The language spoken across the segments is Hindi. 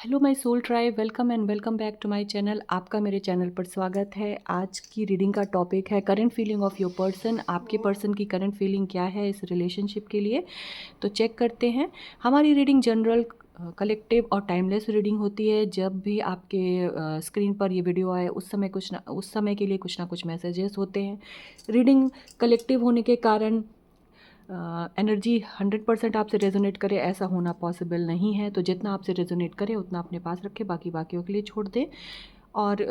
Hello my soul tribe, welcome and welcome back to my channel. आपका मेरे चैनल पर स्वागत है। आज की रीडिंग का टॉपिक है current feeling of your person. आपके पर्सन की करंट फीलिंग क्या है इस रिलेशनशिप के लिए, तो चेक करते हैं। हमारी रीडिंग जनरल, कलेक्टिव और टाइमलेस रीडिंग होती है। जब भी आपके स्क्रीन पर ये वीडियो आए उस समय के लिए कुछ ना कुछ मैसेजेस होते हैं। रीडिंग कलेक्टिव होने के कारण एनर्जी 100% आपसे रेजोनेट करे ऐसा होना पॉसिबल नहीं है। तो जितना आपसे रेजोनेट करे उतना अपने पास रखें, बाकी बाकियों के लिए छोड़ दें। और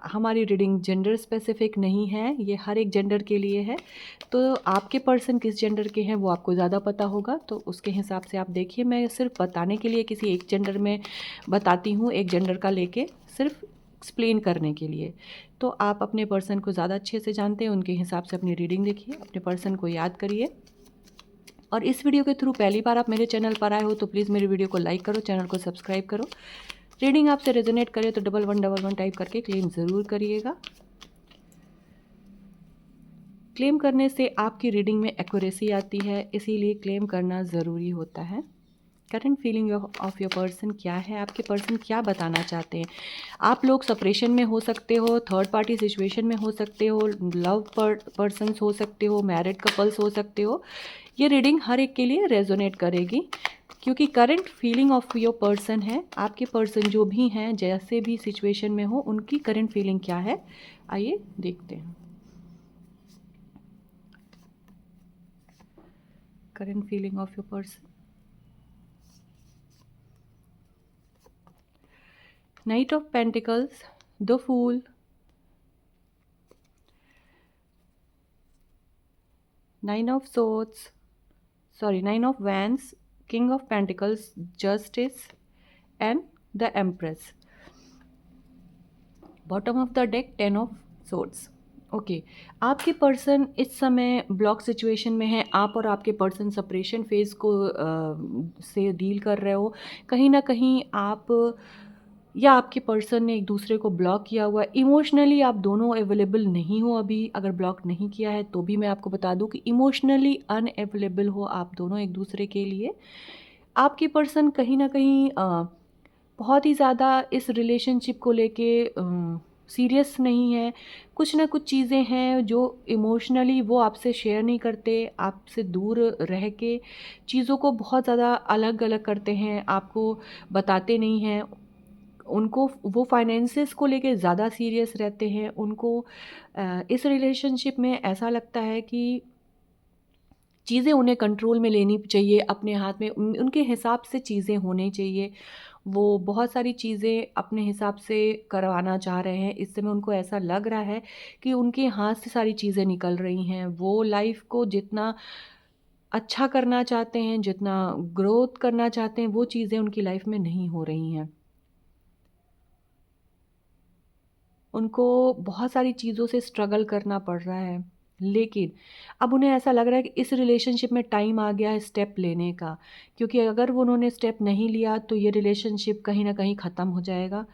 हमारी रीडिंग जेंडर स्पेसिफिक नहीं है, ये हर एक जेंडर के लिए है। तो आपके पर्सन किस जेंडर के हैं वो आपको ज़्यादा पता होगा, तो उसके हिसाब से आप देखिए। मैं सिर्फ बताने के लिए किसी एक जेंडर में बताती हूँ, एक जेंडर का लेके सिर्फ एक्सप्लेन करने के लिए। तो आप अपने पर्सन को ज़्यादा अच्छे से जानते हैं, उनके हिसाब से अपनी रीडिंग देखिए, अपने पर्सन को याद करिए। और इस वीडियो के थ्रू पहली बार आप मेरे चैनल पर आए हो तो प्लीज़ मेरे वीडियो को लाइक करो, चैनल को सब्सक्राइब करो। रीडिंग आपसे रेजोनेट करे तो 1111 टाइप करके क्लेम ज़रूर करिएगा। क्लेम करने से आपकी रीडिंग में एक्यूरेसी आती है, इसीलिए क्लेम करना ज़रूरी होता है। Current feeling of your person क्या है, आपके पर्सन क्या बताना चाहते हैं। आप लोग सेपरेशन में हो सकते हो, थर्ड पार्टी सिचुएशन में हो सकते हो, लव पर्सन्स हो सकते हो, मैरिड कपल्स हो सकते हो। ये रीडिंग हर एक के लिए रेजोनेट करेगी, क्योंकि current feeling of your person है। आपके पर्सन जो भी हैं, जैसे भी सिचुएशन में हो, उनकी करंट फीलिंग क्या है, आइए देखते हैं। Current feeling of your person. Knight of Pentacles, the Fool, Nine of Wands, King of Pentacles, Justice and the Empress. Bottom of the deck, Ten of Swords. Okay आपके पर्सन इस समय ब्लॉक सिचुएशन में है। आप और आपके पर्सन सेपरेशन फेज को से डील कर रहे हो। कहीं ना कहीं आप या आपके पर्सन ने एक दूसरे को ब्लॉक किया हुआ है। इमोशनली आप दोनों अवेलेबल नहीं हो अभी। अगर ब्लॉक नहीं किया है तो भी मैं आपको बता दूं कि इमोशनली अनअवेलेबल हो आप दोनों एक दूसरे के लिए। आपके पर्सन कहीं ना कहीं बहुत ही ज़्यादा इस रिलेशनशिप को लेके सीरियस नहीं है। कुछ ना कुछ चीज़ें हैं जो इमोशनली वो आपसे शेयर नहीं करते, आपसे दूर रह के चीज़ों को बहुत ज़्यादा अलग अलग करते हैं, आपको बताते नहीं हैं। उनको वो फाइनेंसेस को लेके ज़्यादा सीरियस रहते हैं। उनको इस रिलेशनशिप में ऐसा लगता है कि चीज़ें उन्हें कंट्रोल में लेनी चाहिए, अपने हाथ में उनके हिसाब से चीज़ें होनी चाहिए। वो बहुत सारी चीज़ें अपने हिसाब से करवाना चाह रहे हैं। इस समय उनको ऐसा लग रहा है कि उनके हाथ से सारी चीज़ें निकल रही हैं। वो लाइफ को जितना अच्छा करना चाहते हैं, जितना ग्रोथ करना चाहते हैं, वो चीज़ें उनकी लाइफ में नहीं हो रही हैं। उनको बहुत सारी चीज़ों से स्ट्रगल करना पड़ रहा है, लेकिन अब उन्हें ऐसा लग रहा है कि इस रिलेशनशिप में टाइम आ गया है स्टेप लेने का। क्योंकि अगर वो उन्होंने स्टेप नहीं लिया तो ये रिलेशनशिप कहीं ना कहीं ख़त्म हो जाएगा।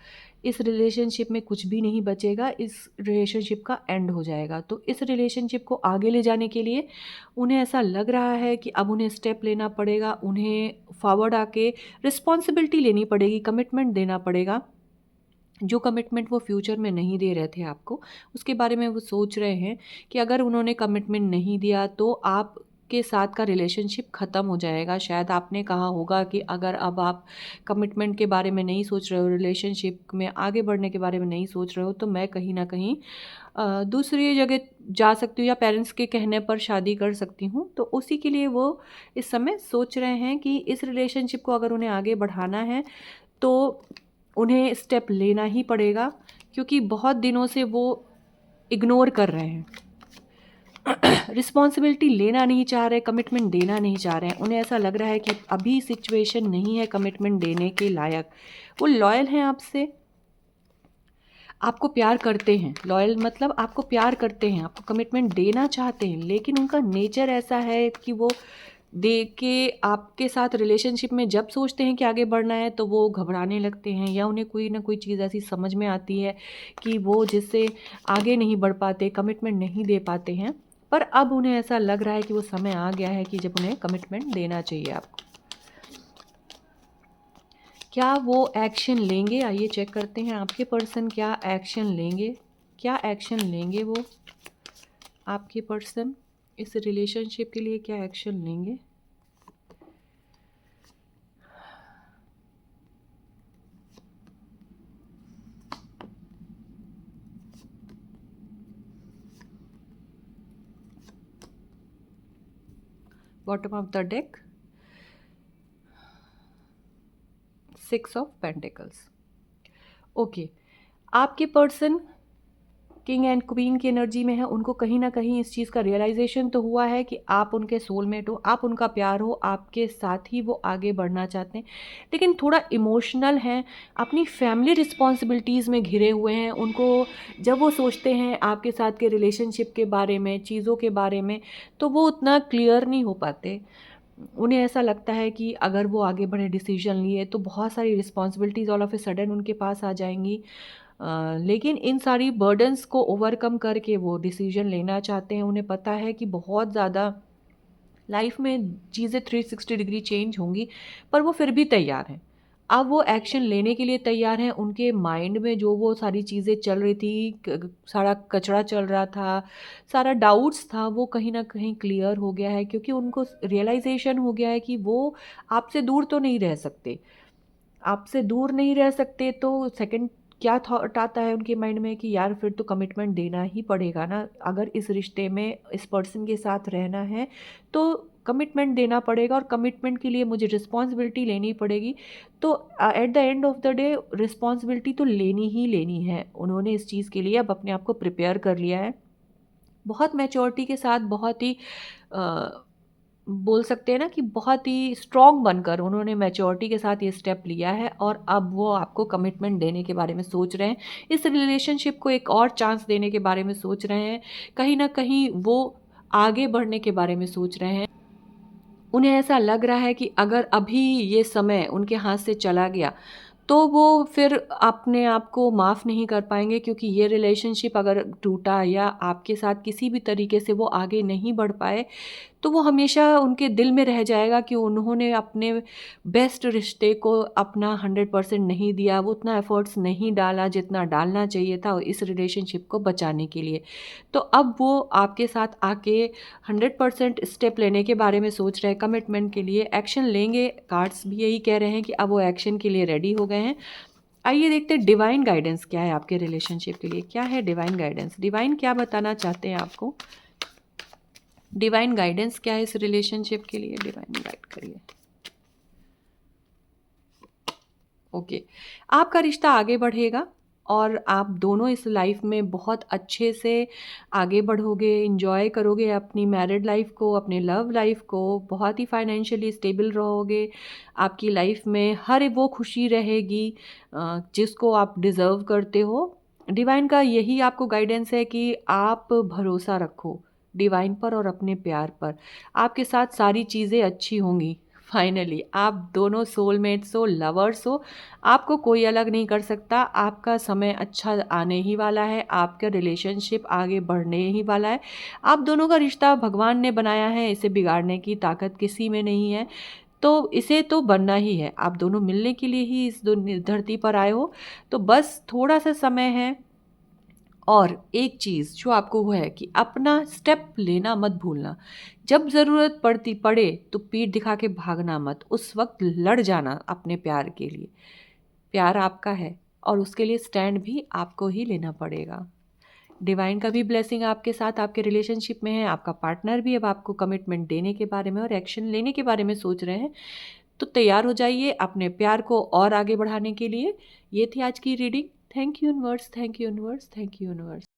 इस रिलेशनशिप में कुछ भी नहीं बचेगा, इस रिलेशनशिप का एंड हो जाएगा। तो इस रिलेशनशिप को आगे ले जाने के लिए उन्हें ऐसा लग रहा है कि अब उन्हें स्टेप लेना पड़ेगा। उन्हें फॉरवर्ड आके रिस्पॉन्सिबिलिटी लेनी पड़ेगी, कमिटमेंट देना पड़ेगा। जो कमिटमेंट वो फ्यूचर में नहीं दे रहे थे आपको, उसके बारे में वो सोच रहे हैं कि अगर उन्होंने कमिटमेंट नहीं दिया तो आप के साथ का रिलेशनशिप ख़त्म हो जाएगा। शायद आपने कहा होगा कि अगर अब आप कमिटमेंट के बारे में नहीं सोच रहे हो, रिलेशनशिप में आगे बढ़ने के बारे में नहीं सोच रहे हो, तो मैं कहीं ना कहीं दूसरी जगह जा सकती हूँ या पेरेंट्स के कहने पर शादी कर सकती हूँ। तो उसी के लिए वो इस समय सोच रहे हैं कि इस रिलेशनशिप को अगर उन्हें आगे बढ़ाना है तो उन्हें स्टेप लेना ही पड़ेगा, क्योंकि बहुत दिनों से वो इग्नोर कर रहे हैं। रिस्पॉन्सिबिलिटी लेना नहीं चाह रहे, कमिटमेंट देना नहीं चाह रहे हैं। उन्हें ऐसा लग रहा है कि अभी सिचुएशन नहीं है कमिटमेंट देने के लायक। वो लॉयल हैं आपसे, आपको प्यार करते हैं। लॉयल मतलब आपको प्यार करते हैं, आपको कमिटमेंट देना चाहते हैं, लेकिन उनका नेचर ऐसा है कि वो दे के आपके साथ रिलेशनशिप में जब सोचते हैं कि आगे बढ़ना है तो वो घबराने लगते हैं, या उन्हें कोई ना कोई चीज़ ऐसी समझ में आती है कि वो जिससे आगे नहीं बढ़ पाते, कमिटमेंट नहीं दे पाते हैं। पर अब उन्हें ऐसा लग रहा है कि वो समय आ गया है कि जब उन्हें कमिटमेंट देना चाहिए आपको। क्या वो एक्शन लेंगे? आइए चेक करते हैं आपके पर्सन क्या एक्शन लेंगे, क्या एक्शन लेंगे वो आपके पर्सन इस रिलेशनशिप के लिए क्या एक्शन लेंगे। Bottom of the deck, 6 of pentacles. Okay, आपके पर्सन किंग एंड क्वीन की एनर्जी में है। उनको कहीं ना कहीं इस चीज़ का रियलाइजेशन तो हुआ है कि आप उनके सोलमेट हो, आप उनका प्यार हो, आपके साथ ही वो आगे बढ़ना चाहते हैं, लेकिन थोड़ा इमोशनल हैं, अपनी फैमिली रिस्पॉन्सिबिलिटीज़ में घिरे हुए हैं। उनको जब वो सोचते हैं आपके साथ के रिलेशनशिप के बारे में, चीज़ों के बारे में, तो वो उतना क्लियर नहीं हो पाते। उन्हें ऐसा लगता है कि अगर वो आगे बढ़े डिसीजन लिए तो बहुत सारी responsibilities all of a sudden उनके पास आ जाएंगी। लेकिन इन सारी बर्डन्स को ओवरकम करके वो डिसीजन लेना चाहते हैं। उन्हें पता है कि बहुत ज़्यादा लाइफ में चीज़ें 360 डिग्री चेंज होंगी, पर वो फिर भी तैयार हैं। अब वो एक्शन लेने के लिए तैयार हैं। उनके माइंड में जो वो सारी चीज़ें चल रही थी, सारा कचरा चल रहा था, सारा डाउट्स था, वो कहीं ना कहीं क्लियर हो गया है, क्योंकि उनको रियलाइजेशन हो गया है कि वो आपसे दूर तो नहीं रह सकते। आपसे दूर नहीं रह सकते तो सेकंड क्या थॉट आता है उनके माइंड में कि यार फिर तो कमिटमेंट देना ही पड़ेगा ना। अगर इस रिश्ते में इस पर्सन के साथ रहना है तो कमिटमेंट देना पड़ेगा, और कमिटमेंट के लिए मुझे रिस्पॉन्सिबिलिटी लेनी पड़ेगी। तो at the end of the day responsibility तो लेनी ही लेनी है। उन्होंने इस चीज़ के लिए अब अपने आप को प्रिपेयर कर लिया है, बहुत मैच्योरिटी के साथ, बहुत ही बोल सकते हैं ना कि बहुत ही स्ट्रॉन्ग बनकर उन्होंने मैच्योरिटी के साथ ये स्टेप लिया है, और अब वो आपको कमिटमेंट देने के बारे में सोच रहे हैं। इस रिलेशनशिप को एक और चांस देने के बारे में सोच रहे हैं। कहीं ना कहीं वो आगे बढ़ने के बारे में सोच रहे हैं। उन्हें ऐसा लग रहा है कि अगर अभी ये समय उनके हाथ से चला गया तो वो फिर अपने आप को माफ़ नहीं कर पाएंगे, क्योंकि ये रिलेशनशिप अगर टूटा या आपके साथ किसी भी तरीके से वो आगे नहीं बढ़ पाए तो वो हमेशा उनके दिल में रह जाएगा कि उन्होंने अपने बेस्ट रिश्ते को अपना 100% नहीं दिया, वो उतना एफर्ट्स नहीं डाला जितना डालना चाहिए था इस रिलेशनशिप को बचाने के लिए। तो अब वो आपके साथ आके 100% स्टेप लेने के बारे में सोच रहे हैं, कमिटमेंट के लिए एक्शन लेंगे। कार्ड्स भी यही कह रहे हैं कि अब वो एक्शन के लिए रेडी हो गए हैं। आइए देखते हैं डिवाइन गाइडेंस क्या है आपके रिलेशनशिप के लिए। क्या है डिवाइन गाइडेंस? डिवाइन क्या बताना चाहते हैं आपको? डिवाइन गाइडेंस क्या है इस रिलेशनशिप के लिए? डिवाइन गाइड करिए। ओके, आपका रिश्ता आगे बढ़ेगा और आप दोनों इस लाइफ में बहुत अच्छे से आगे बढ़ोगे, इंजॉय करोगे अपनी मैरिड लाइफ को, अपने लव लाइफ को, बहुत ही फाइनेंशियली स्टेबल रहोगे। आपकी लाइफ में हर वो खुशी रहेगी जिसको आप डिज़र्व करते हो। डिवाइन का यही आपको गाइडेंस है कि आप भरोसा रखो डिवाइन पर और अपने प्यार पर। आपके साथ सारी चीज़ें अच्छी होंगी। फाइनली आप दोनों सोलमेट्स हो, लवर्स हो, आपको कोई अलग नहीं कर सकता। आपका समय अच्छा आने ही वाला है, आपका रिलेशनशिप आगे बढ़ने ही वाला है। आप दोनों का रिश्ता भगवान ने बनाया है, इसे बिगाड़ने की ताकत किसी में नहीं है, तो इसे तो बनना ही है। आप दोनों मिलने के लिए ही इस धरती पर आए हो, तो बस थोड़ा सा समय है। और एक चीज़ जो आपको वो है कि अपना स्टेप लेना मत भूलना। जब ज़रूरत पड़ती पड़े तो पीठ दिखा के भागना मत, उस वक्त लड़ जाना अपने प्यार के लिए। प्यार आपका है और उसके लिए स्टैंड भी आपको ही लेना पड़ेगा। डिवाइन का भी ब्लेसिंग आपके साथ आपके रिलेशनशिप में है। आपका पार्टनर भी अब आपको कमिटमेंट देने के बारे में और एक्शन लेने के बारे में सोच रहे हैं। तो तैयार हो जाइए अपने प्यार को और आगे बढ़ाने के लिए। ये थी आज की reading. Thank you universe, thank you universe, thank you universe.